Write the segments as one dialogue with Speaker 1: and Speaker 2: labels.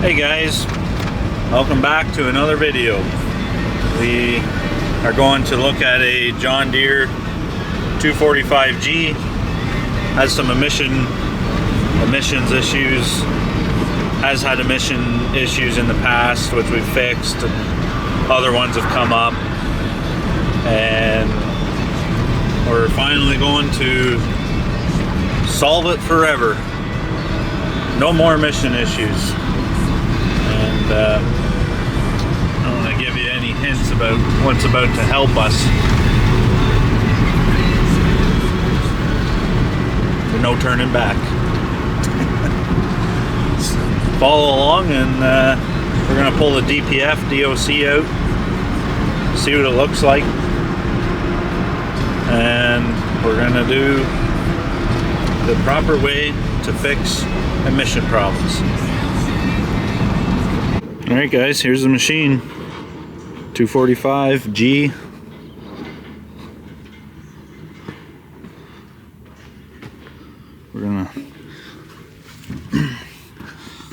Speaker 1: Hey guys, welcome back to another video. We are going to look at a John Deere 245G. Has some emissions issues, has had emission issues in the past which we've fixed. Other ones have come up and we're finally going to solve it forever. No more emission issues. And I don't want to give you any hints about what's about to help us. There's no turning back. Follow along and we're going to pull the DPF, DOC out, see what it looks like, and we're going to do the proper way to fix emission problems. Alright guys, here's the machine, 245G. We're gonna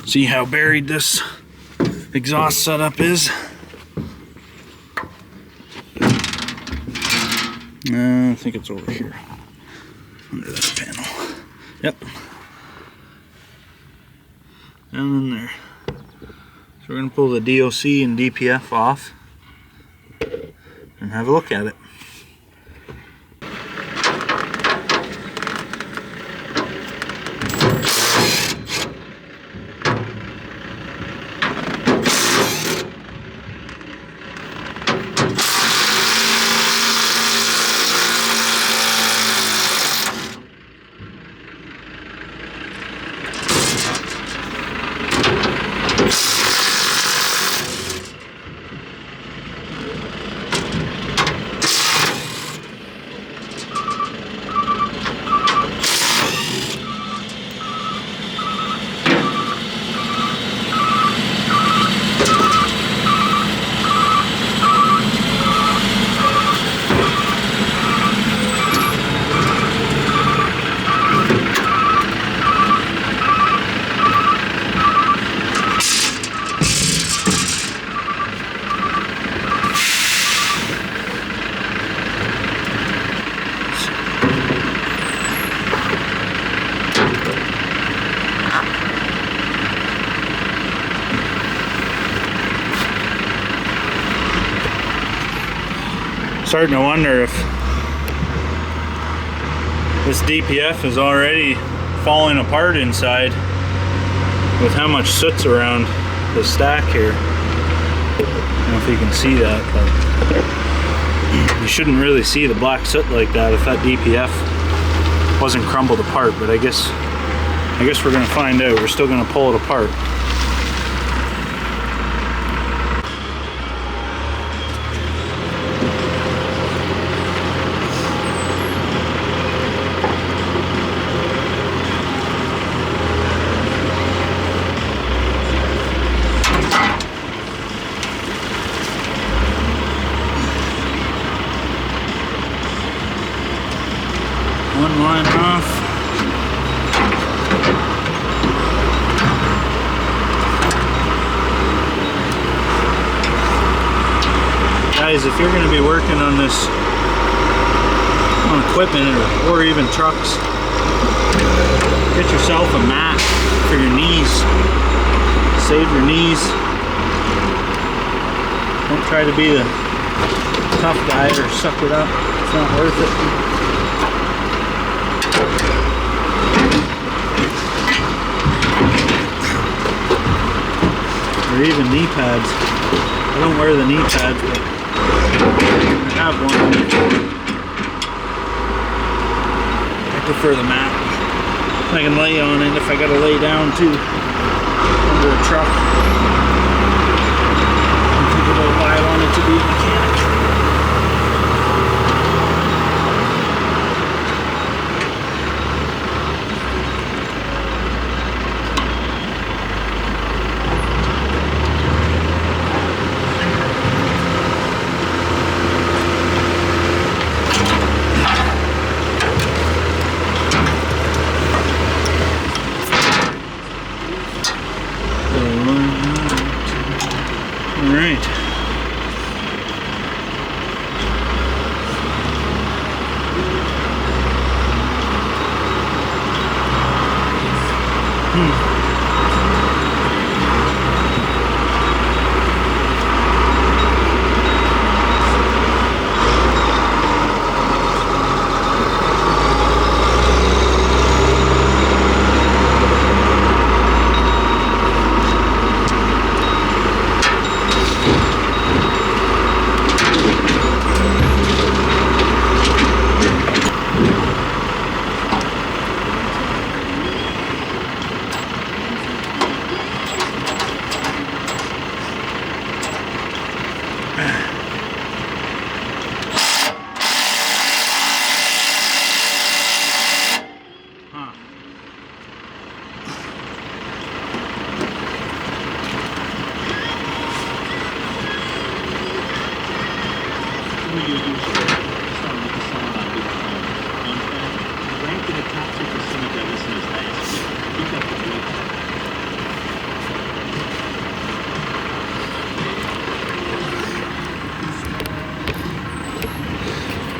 Speaker 1: see how buried this exhaust setup is. I think it's over here, under that panel. Yep. Down in there. So we're going to pull the DOC and DPF off and have a look at it. Starting to wonder if this DPF is already falling apart inside with how much soot's around the stack here. I don't know if you can see that, but you shouldn't really see the black soot like that if that DPF wasn't crumbled apart, but I guess we're gonna find out. We're still gonna pull it apart. One line off. Guys, if you're going to be working on this, on equipment or even trucks, get yourself a mat for your knees. Save your knees. Don't try to be the tough guy or suck it up. It's not worth it. Or even knee pads. I don't wear the knee pads, but I have one. I prefer the mat. I can lay on it if I gotta lay down too, under a truck. I'm thinking about why I wanted to be a mechanic. All right.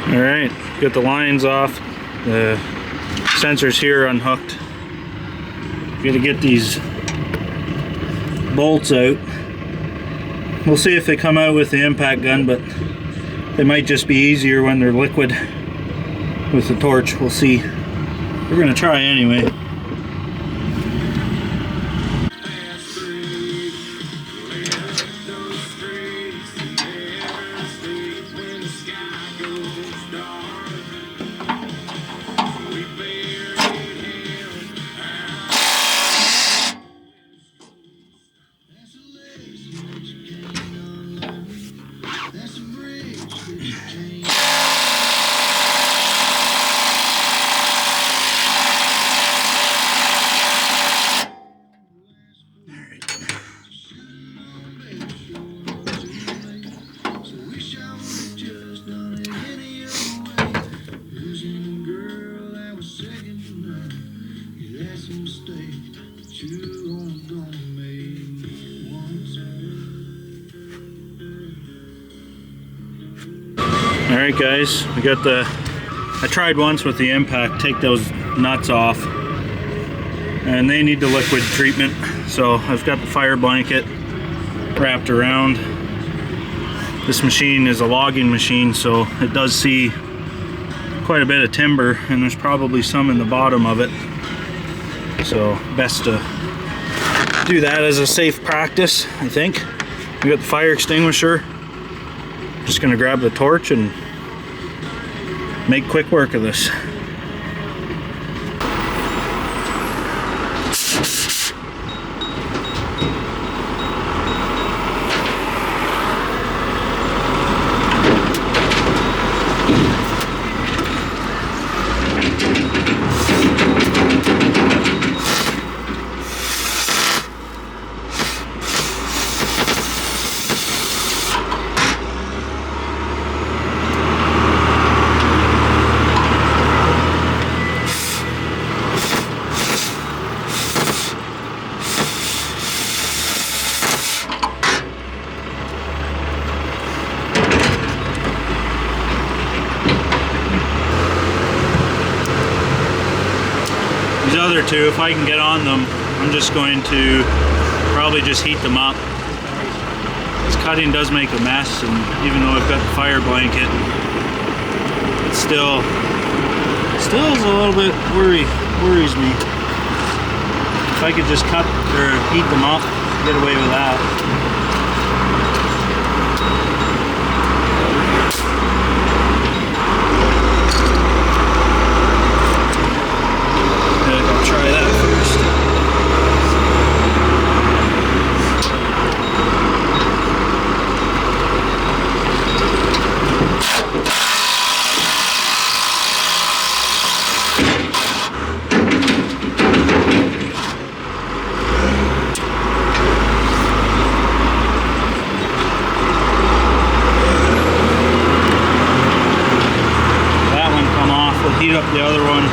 Speaker 1: All right, got the lines off, the sensors here unhooked. Gotta get these bolts out. We'll see if they come out with the impact gun, but they might just be easier when they're liquid with the torch. We'll see. We're gonna try anyway. Alright guys, we got I tried once with the impact, take those nuts off, and they need the liquid treatment, so I've got the fire blanket wrapped around. This machine is a logging machine, so it does see quite a bit of timber, and there's probably some in the bottom of it, so best to do that as a safe practice, I think. We got the fire extinguisher. Just gonna grab the torch and make quick work of this. These other two, if I can get on them, I'm just going to probably just heat them up. This cutting does make a mess, and even though I've got the fire blanket, it still is a little bit worries me. If I could just cut or heat them up, get away with that. Try that first. That one come off, we'll heat up the other one.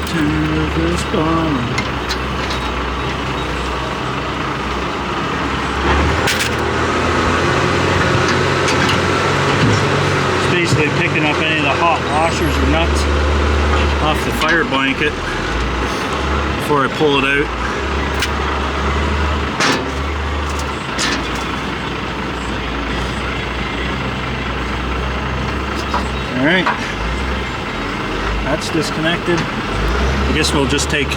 Speaker 1: It's basically picking up any of the hot washers or nuts off the fire blanket before I pull it out. Alright, that's disconnected. I guess we'll just take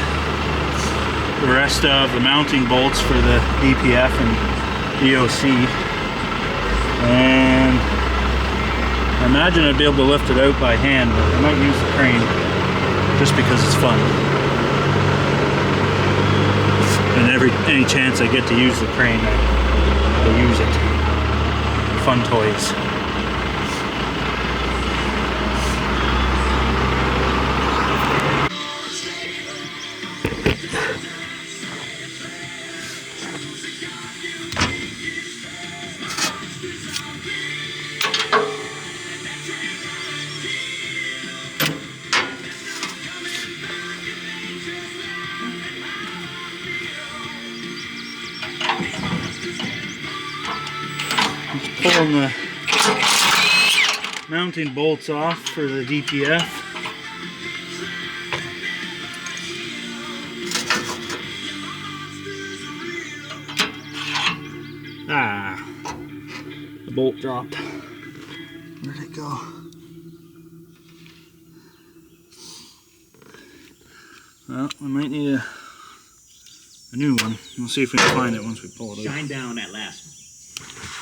Speaker 1: the rest of the mounting bolts for the DPF and DOC, and I imagine I'd be able to lift it out by hand, but I might use the crane just because it's fun. And any chance I get to use the crane, I use it. Fun toys. Pulling the mounting bolts off for the DPF. Ah, the bolt dropped. Where'd it go? Well, we might need a new one. We'll see if we can find it once we pull it out.
Speaker 2: Shine down that last one.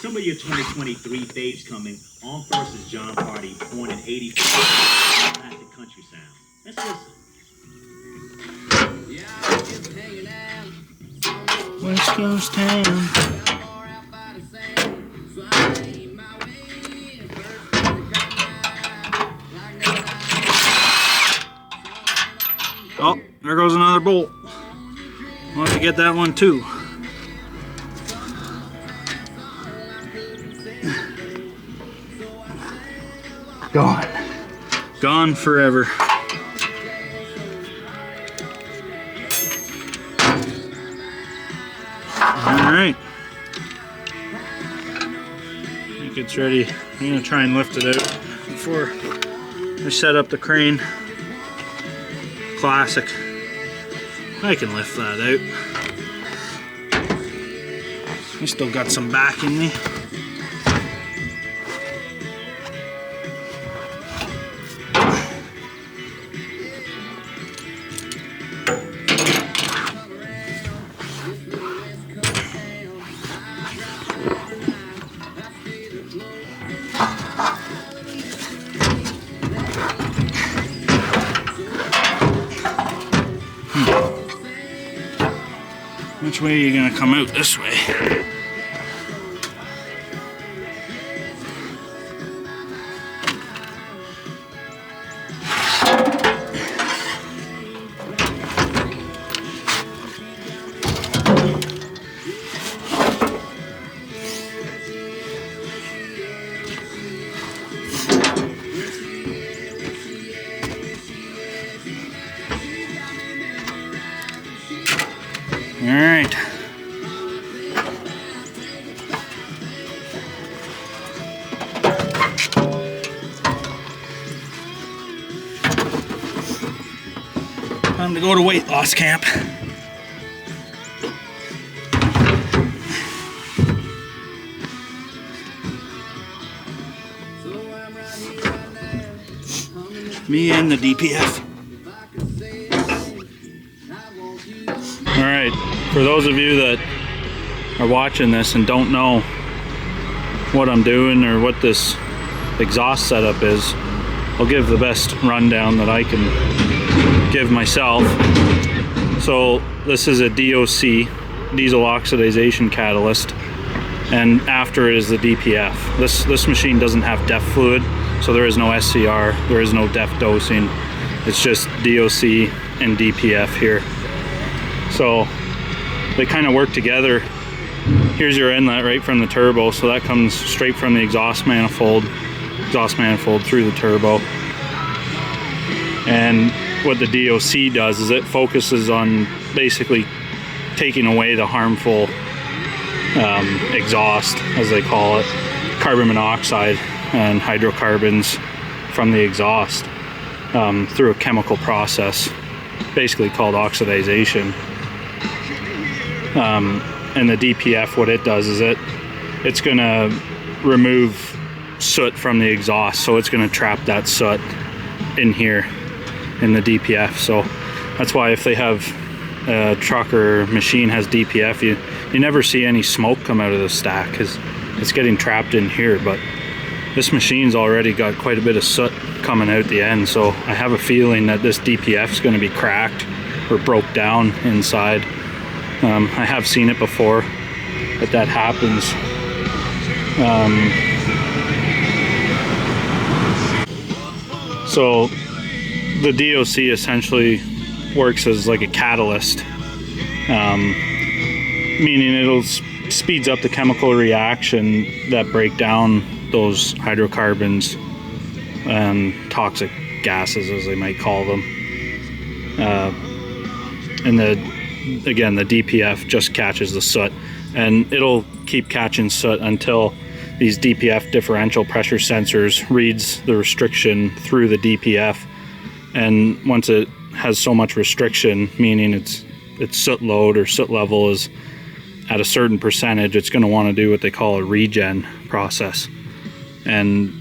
Speaker 2: Some of your 2023 faves coming. On first is John Party, born in '84. Classic country sound. Let's listen.
Speaker 1: West Coast town. Oh, there goes another bolt. We'll have to get that one too. Gone. Gone forever. Alright. I think it's ready. I'm going to try and lift it out before I set up the crane. Classic. I can lift that out. I still got some back in me. Which way are you going to come out? This way. All right. Time to go to weight loss camp. Me and the DPF. All right, for those of you that are watching this and don't know what I'm doing or what this exhaust setup is, I'll give the best rundown that I can give myself. So this is a DOC, diesel oxidization catalyst, and after it is the DPF. This machine doesn't have DEF fluid, so there is no SCR, there is no DEF dosing. It's just DOC and DPF here. So they kind of work together. Here's your inlet right from the turbo, so that comes straight from the exhaust manifold through the turbo. And what the DOC does is it focuses on basically taking away the harmful exhaust, as they call it, carbon monoxide and hydrocarbons from the exhaust through a chemical process, basically called oxidization. And the DPF, what it does is it's going to remove soot from the exhaust, so it's going to trap that soot in here in the DPF. So that's why if they have a truck or machine has DPF, you never see any smoke come out of the stack because it's getting trapped in here. But this machine's already got quite a bit of soot coming out the end, so I have a feeling that this DPF is going to be cracked or broke down inside. I have seen it before that happens. So the DOC essentially works as like a catalyst, meaning it'll speeds up the chemical reaction that break down those hydrocarbons and toxic gases, as they might call them. And again, the DPF just catches the soot, and it'll keep catching soot until these DPF differential pressure sensors reads the restriction through the DPF. And once it has so much restriction, meaning its soot load or soot level is at a certain percentage, it's going to want to do what they call a regen process. And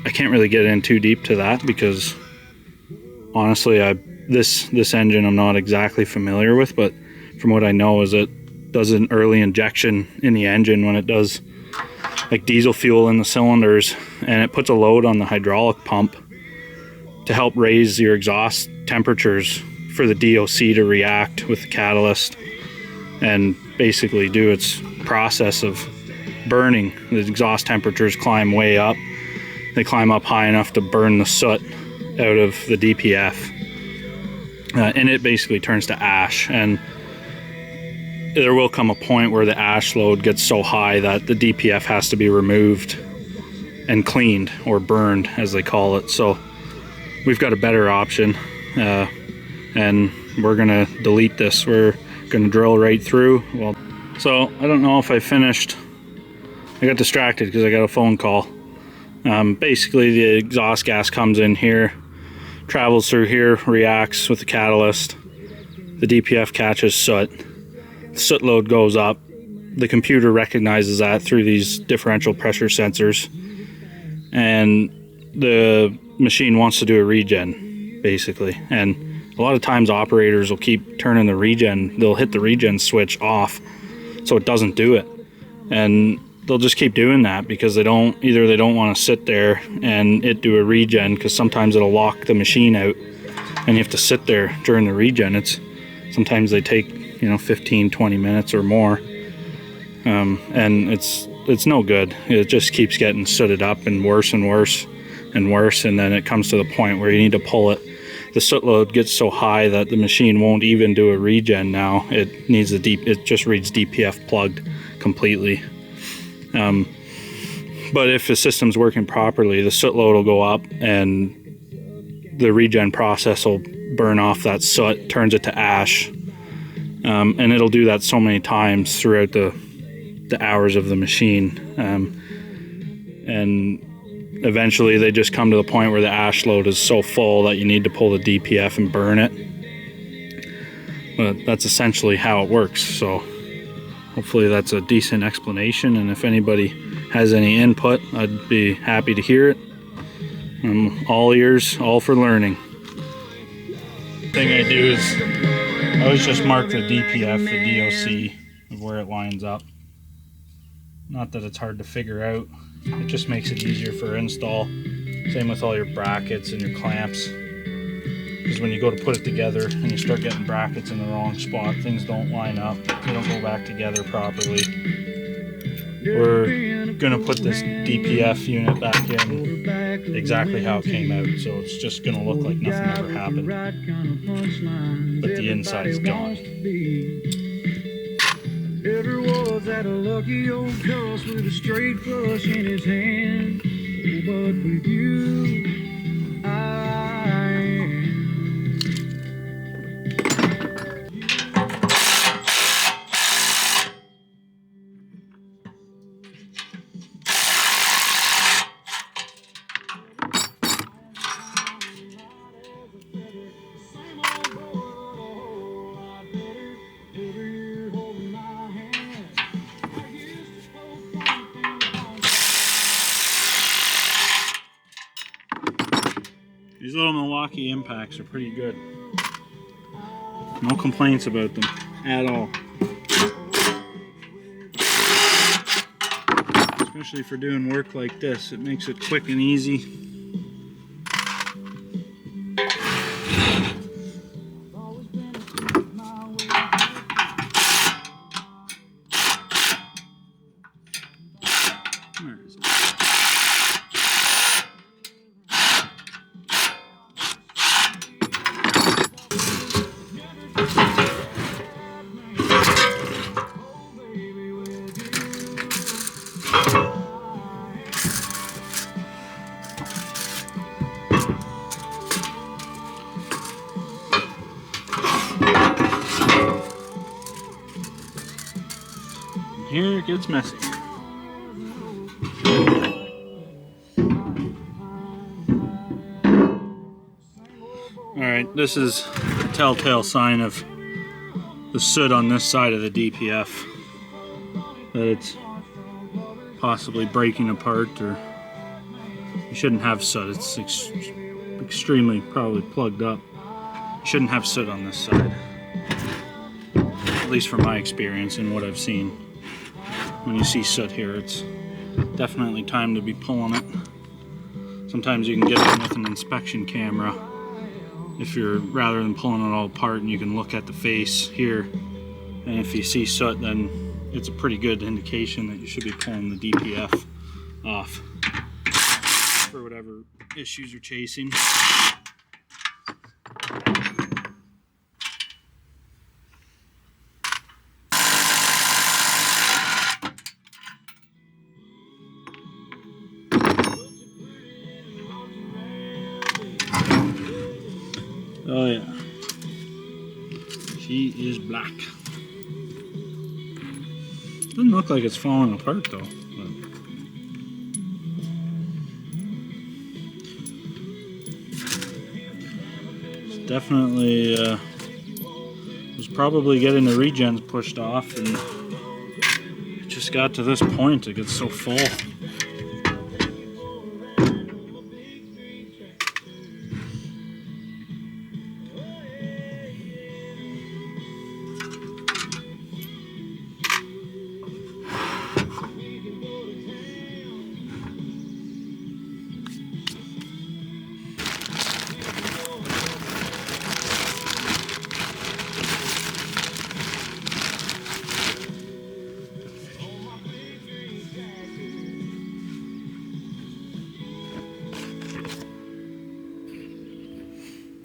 Speaker 1: I can't really get in too deep to that because honestly, this engine I'm not exactly familiar with, but from what I know is it does an early injection in the engine when it does like diesel fuel in the cylinders, and it puts a load on the hydraulic pump to help raise your exhaust temperatures for the DOC to react with the catalyst and basically do its process of burning. The exhaust temperatures climb way up. They climb up high enough to burn the soot out of the DPF. And it basically turns to ash, and there will come a point where the ash load gets so high that the DPF has to be removed and cleaned, or burned as they call it. So we've got a better option, and we're gonna delete this. We're gonna drill right through. Well, so I don't know if I finished. I got distracted because I got a phone call. Basically the exhaust gas comes in here, travels through here, reacts with the catalyst. The DPF catches soot. The soot load goes up. The computer recognizes that through these differential pressure sensors, and the machine wants to do a regen, basically. And a lot of times operators will keep turning the regen, they'll hit the regen switch off so it doesn't do it, and they'll just keep doing that because they don't want to sit there and it do a regen, because sometimes it'll lock the machine out and you have to sit there during the regen. Sometimes they take 15-20 minutes or more, and it's no good. It just keeps getting sooted up and worse and worse and worse, and then it comes to the point where you need to pull it. The soot load gets so high that the machine won't even do a regen now. It needs it just reads DPF plugged completely. But if the system's working properly, the soot load will go up and the regen process will burn off that soot, turns it to ash, and it'll do that so many times throughout the hours of the machine, and eventually they just come to the point where the ash load is so full that you need to pull the DPF and burn it. But that's essentially how it works. So hopefully that's a decent explanation, and if anybody has any input, I'd be happy to hear it. I'm all ears, all for learning. The thing I do is I always just mark the DPF, the DOC, of where it lines up. Not that it's hard to figure out, it just makes it easier for install. Same with all your brackets and your clamps, because when you go to put it together and you start getting brackets in the wrong spot, things don't line up, they don't go back together properly. We're gonna put this DPF unit back in exactly how it came out, so it's just gonna look like nothing ever happened, but the inside's gone.
Speaker 3: Never was that a lucky old cuss with a straight flush in his hand. But with you, I am.
Speaker 1: These little Milwaukee impacts are pretty good. No complaints about them at all. Especially for doing work like this, it makes it quick and easy. Where is it? Here it gets messy. Alright, this is a telltale sign of the soot on this side of the DPF. That it's possibly breaking apart, or you shouldn't have soot. It's extremely probably plugged up. You shouldn't have soot on this side. At least from my experience and what I've seen. When you see soot here, it's definitely time to be pulling it. Sometimes you can get in with an inspection camera if you're, rather than pulling it all apart, and you can look at the face here, and if you see soot, then it's a pretty good indication that you should be pulling the DPF off for whatever issues you're chasing. Oh yeah, she is black. Doesn't look like it's falling apart though. But it's definitely was probably getting the regens pushed off, and it just got to this point. It gets so full.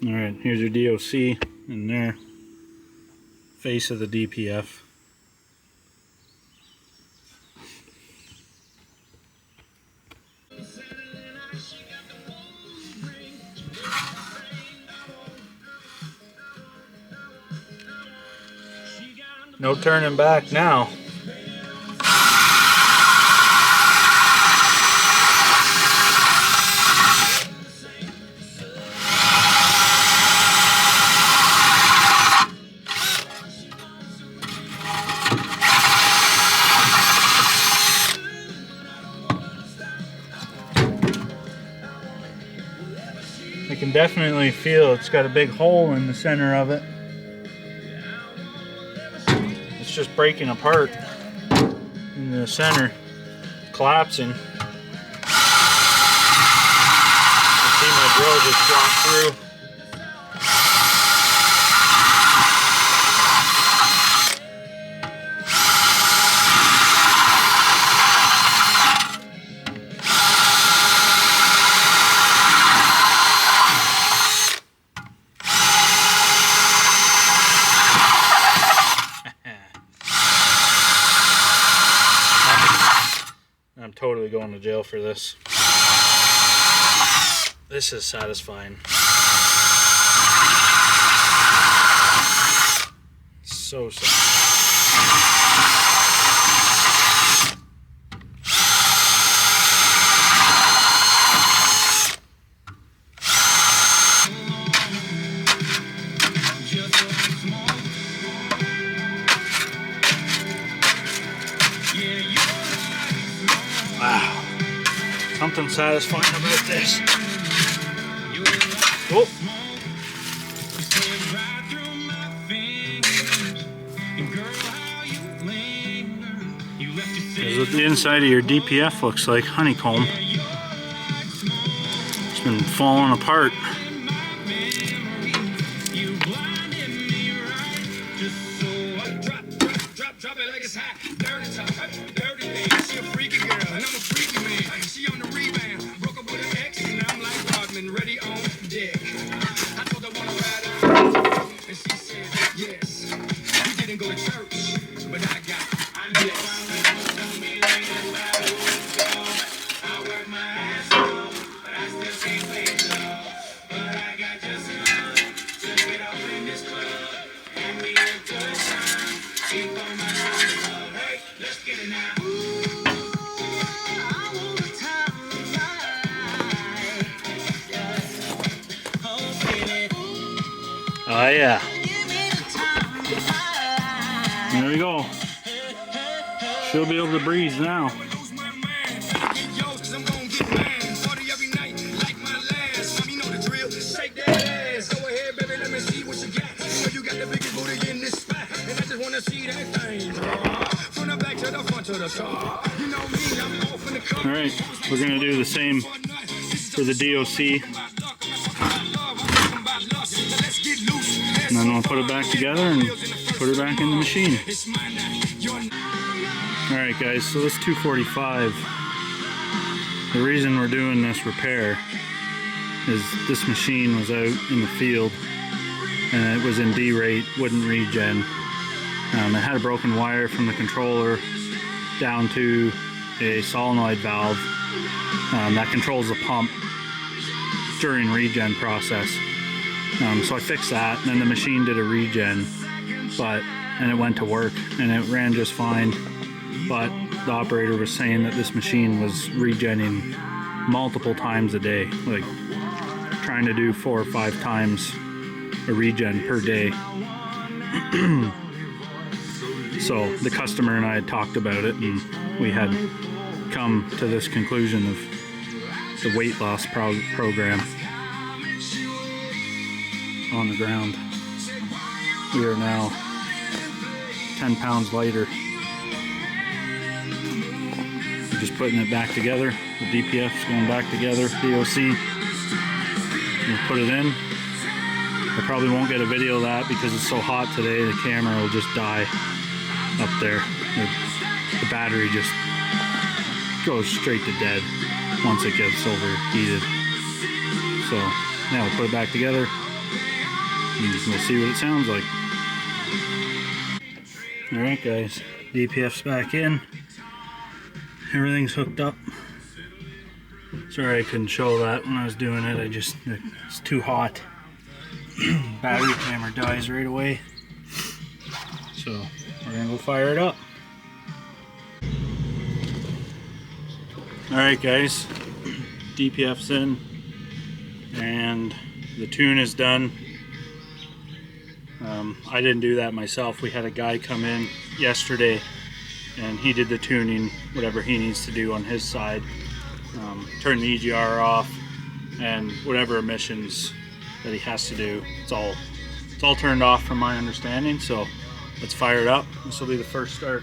Speaker 1: Alright, here's your DOC in there. Face of the DPF. No turning back now. I can definitely feel it's got a big hole in the center of it. It's just breaking apart in the center, collapsing. You see my drill just drop through. I'm totally going to jail for this. This is satisfying. So satisfying. Wow. Something satisfying about this. Oh. This is what the inside of your DPF looks like, honeycomb. It's been falling apart. Oh yeah. There we go. She'll be able to breathe now. Alright, we're going to do the same for the DOC. And then we'll put it back together and put it back in the machine. Alright guys, so this 245, the reason we're doing this repair is this machine was out in the field and it was in D rate, wouldn't regen. It had a broken wire from the controller down to a solenoid valve that controls the pump during regen process. So I fixed that, and then the machine did a regen, and it went to work, and it ran just fine. But the operator was saying that this machine was regenning multiple times a day, like trying to do 4 or 5 times a regen per day. So the customer and I had talked about it, and we had come to this conclusion of the weight loss program. On the ground. We are now 10 pounds lighter. We're just putting it back together. The DPF's going back together. DOC. We'll put it in. I probably won't get a video of that because it's so hot today. The camera will just die up there. The battery just goes straight to dead once it gets overheated. So yeah, we'll put it back together. We'll see what it sounds like. Alright guys, DPF's back in. Everything's hooked up. Sorry I couldn't show that when I was doing it. It's too hot. Battery timer dies right away. So we're gonna go fire it up. Alright guys, DPF's in and the tune is done. I didn't do that myself. We had a guy come in yesterday and he did the tuning, whatever he needs to do on his side. Turn the EGR off and whatever emissions that he has to do. It's all turned off from my understanding, so let's fire it up. This will be the first start.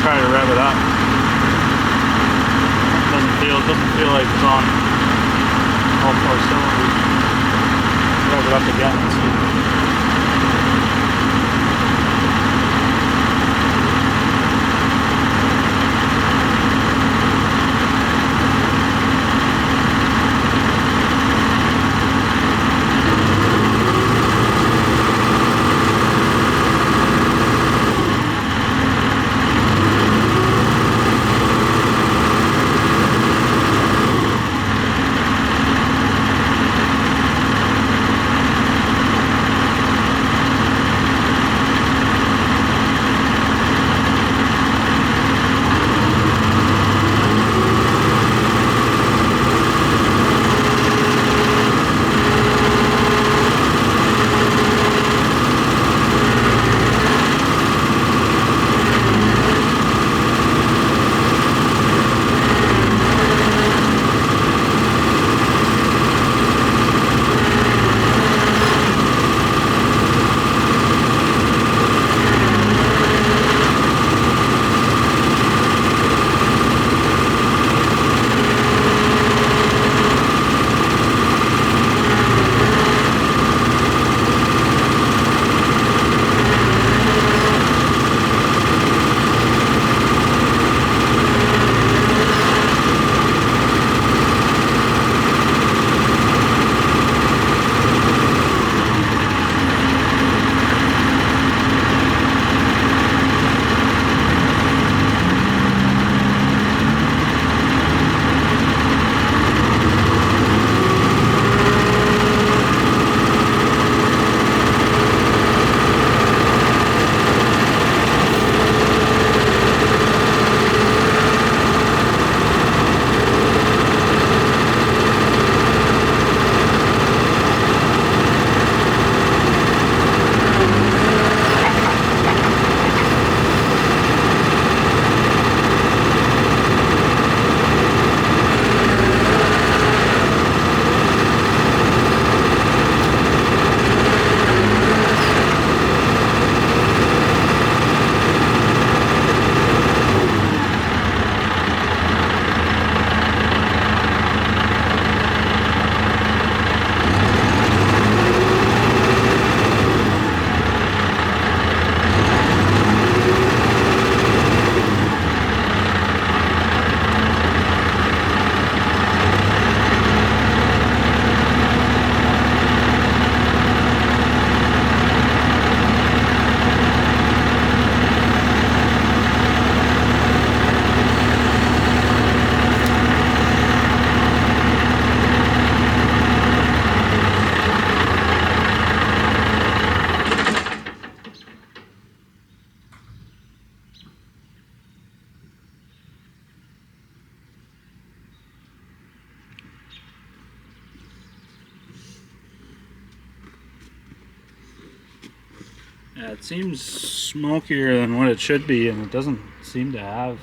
Speaker 1: try to rev it up. Doesn't feel like it's on all 4 cylinders. Rev it up again and see. Yeah, it seems smokier than what it should be, and it doesn't seem to have,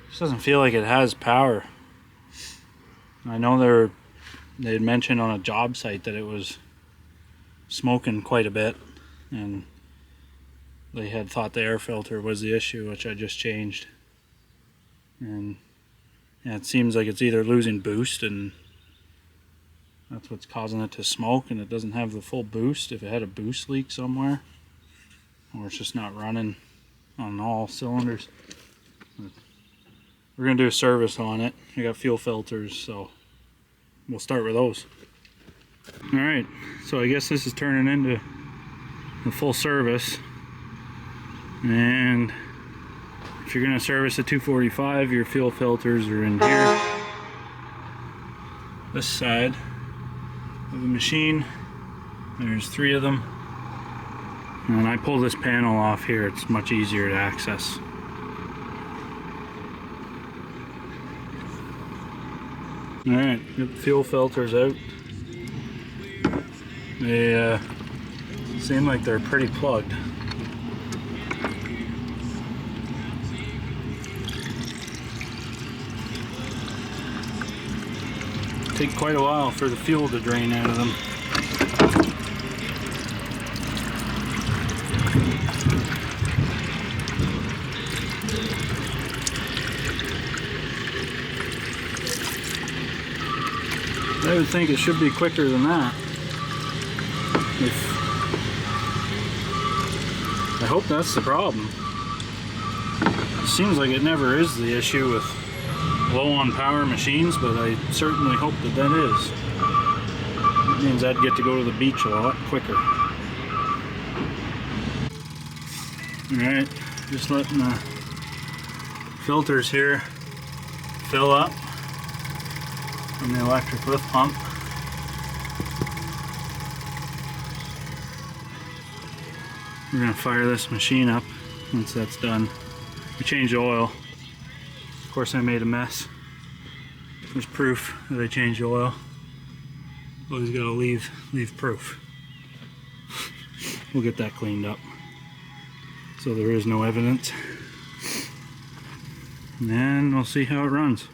Speaker 1: just doesn't feel like it has power. I know they had mentioned on a job site that it was smoking quite a bit, and they had thought the air filter was the issue, which I just changed. And yeah, it seems like it's either losing boost, and that's what's causing it to smoke, and it doesn't have the full boost if it had a boost leak somewhere, or it's just not running on all cylinders. But we're going to do a service on it. I got fuel filters, so we'll start with those. Alright, so I guess this is turning into the full service, and if you're going to service a 245, your fuel filters are in here, this side of the machine. There's 3 of them, and when I pull this panel off here, it's much easier to access. Alright, get the fuel filters out. They seem like they're pretty plugged. Take quite a while for the fuel to drain out of them.
Speaker 4: I would think it should be quicker than that. I hope that's the problem. It seems like it never is the issue with low on power machines, but I certainly hope that that is. It means I'd get to go to the beach a lot quicker. Alright, just letting the filters here fill up from the electric lift pump. We're going to fire this machine up once that's done. We changed the oil. Of course I made a mess. There's proof that I changed the oil. Always got to leave proof. We'll get that cleaned up so there is no evidence. And then we'll see how it runs.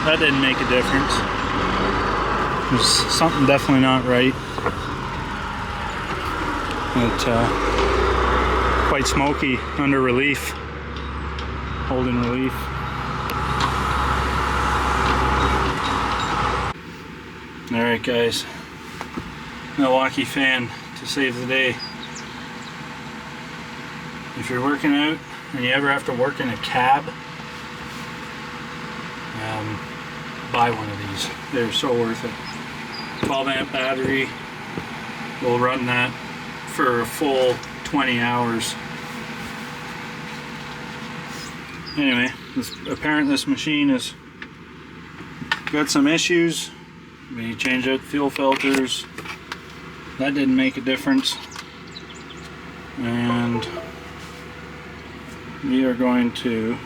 Speaker 4: That didn't make a difference. There's something definitely not right. It's quite smoky under relief, holding relief. Alright guys, Milwaukee fan to save the day. If you're working out and you ever have to work in a cab, buy one of these. They're so worth it. 12 amp battery will run that for a full 20 hours. Anyway, apparently this machine has got some issues. We changed out fuel filters. That didn't make a difference. And we are going to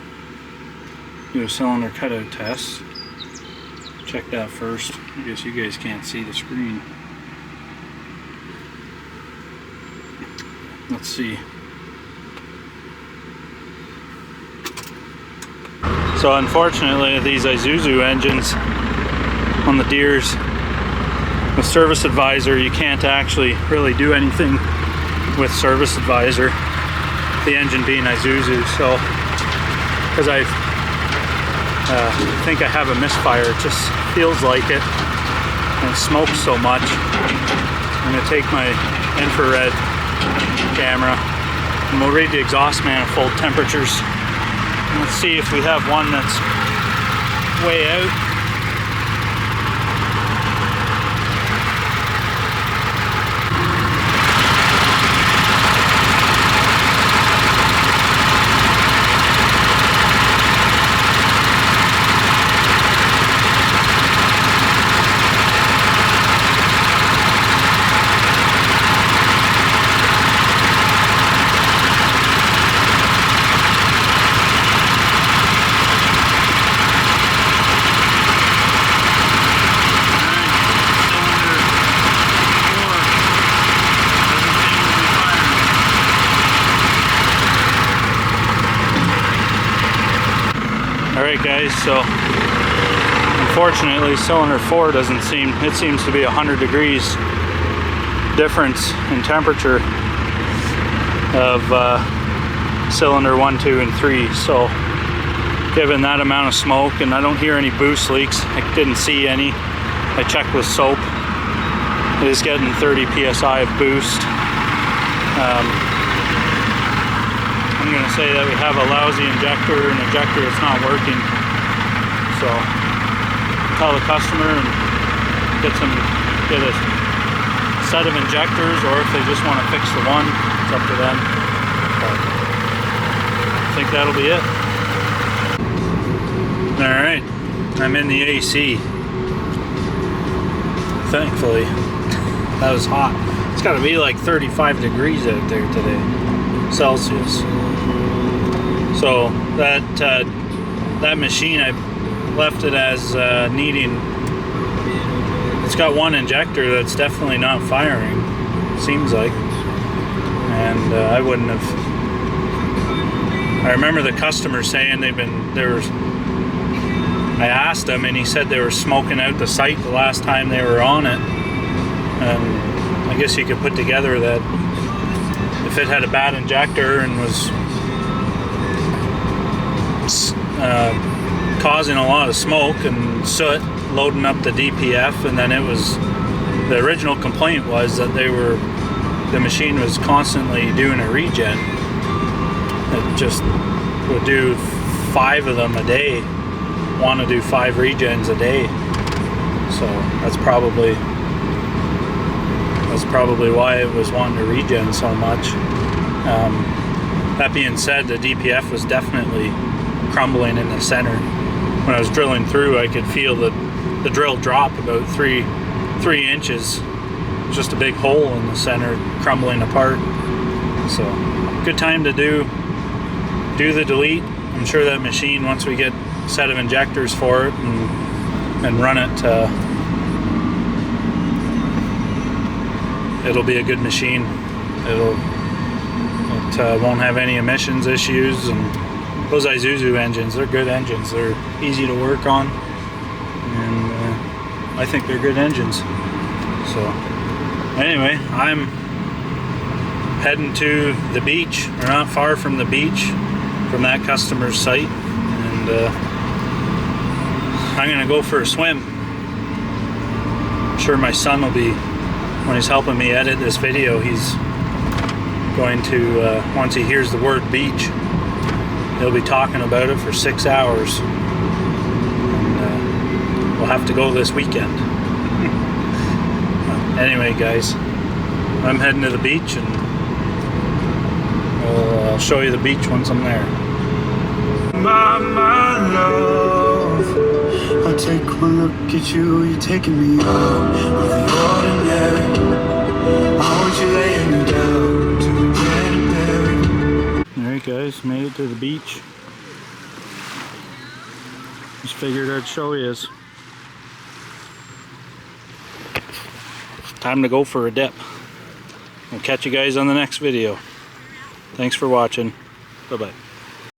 Speaker 4: do a cylinder cutout test. Check that first. I guess you guys can't see the screen. Let's see. So unfortunately these Isuzu engines on the Deeres with Service Advisor, you can't actually really do anything with Service Advisor, the engine being Isuzu. So because I think I have a misfire, it just feels like it, and it smokes so much. I'm going to take my infrared camera, and we'll read the exhaust manifold temperatures. And let's see if we have one that's way out. Alright guys, so unfortunately cylinder 4 doesn't seem, it seems to be 100 degrees difference in temperature of cylinder 1, 2, and 3. So given that amount of smoke, and I don't hear any boost leaks, I didn't see any. I checked with soap. It is getting 30 psi of boost. I'm going to say that we have a lousy injector, an injector that's not working. So tell the customer and get a set of injectors, or if they just want to fix the one, it's up to them. But I think that'll be it. Alright, I'm in the AC. Thankfully. That was hot. It's got to be like 35 degrees out there today, Celsius. So that machine, I left it as needing. It's got one injector that's definitely not firing, seems like, and I wouldn't have. I remember the customer saying I asked him, and he said they were smoking out the site the last time they were on it, and I guess you could put together that if it had a bad injector and was causing a lot of smoke and soot loading up the DPF, and then it was, the original complaint was that the machine was constantly doing a regen. It just would do 5 of them a day, want to do 5 regens a day. So that's probably why it was wanting to regen so much. That being said, the DPF was definitely crumbling in the center. When I was drilling through, I could feel the drill drop about 3 inches. Just a big hole in the center, crumbling apart. So good time to do the delete. I'm sure that machine, once we get a set of injectors for it and run it, it'll be a good machine. It won't have any emissions issues, and those Isuzu engines, they're good engines. They're easy to work on, and I think they're good engines. So anyway, I'm heading to the beach. We're not far from the beach, from that customer's site, and I'm gonna go for a swim. I'm sure my son will be, when he's helping me edit this video, he's going to, once he hears the word beach, he'll be talking about it for 6 hours. And we'll have to go this weekend. Anyway guys, I'm heading to the beach, and I'll show you the beach once I'm there.
Speaker 3: My love, I'll take one look at you, you're taking me out of the ordinary. I want you laying me down to the ordinary.
Speaker 4: Alright guys, made it to the beach. Just figured I'd show you. Time to go for a dip. I'll catch you guys on the next video. Thanks for watching. Bye bye.